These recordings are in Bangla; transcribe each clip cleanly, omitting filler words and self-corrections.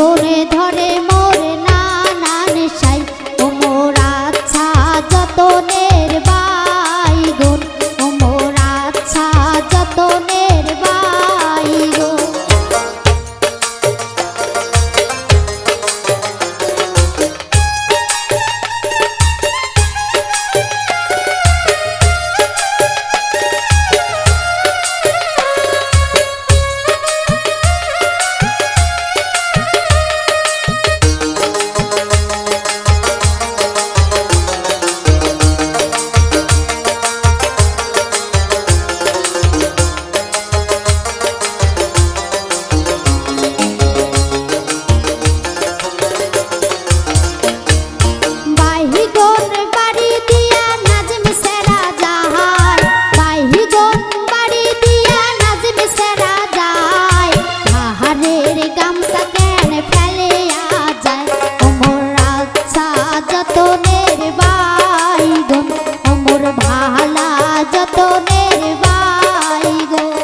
গোরে ধরে মোর নানান সাই ও মোর আচ্ছা যতনের বাইগুন ও মোর আচ্ছা যতনের বাইগুন। যতনের বাইগুন ও মোর ভালা যতনের বাইগুন।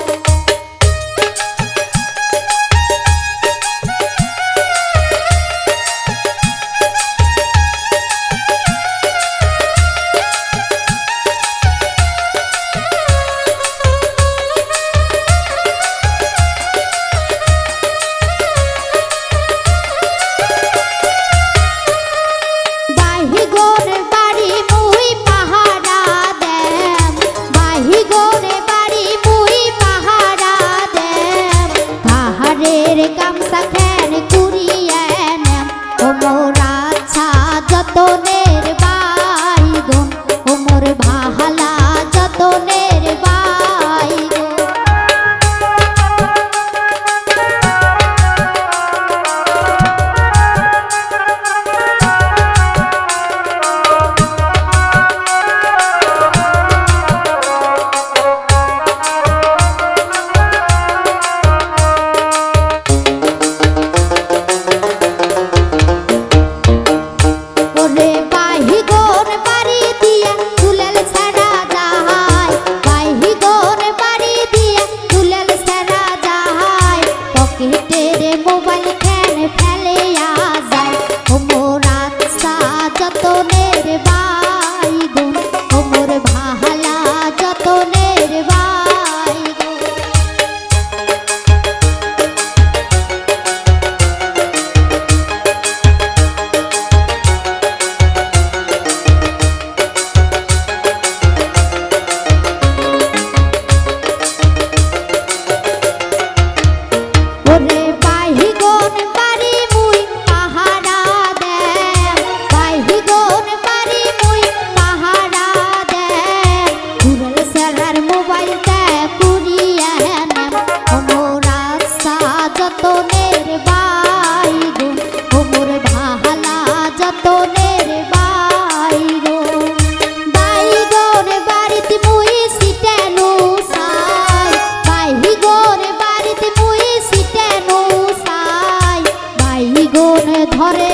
মোবাইল ফ্যান ফেলে যায় ও মোর আচ্ছা যতনের বাইগুন ও মোর ভালা যতনের বাইগুন। যতনের বাইগুন ও মোর ভালা যতনের বাইগুন। বাইগুন বাড়িতে মুই সিটানু সাই বাইগুন বাড়িতে মুই সিটানু সাই বাইগুন ধরে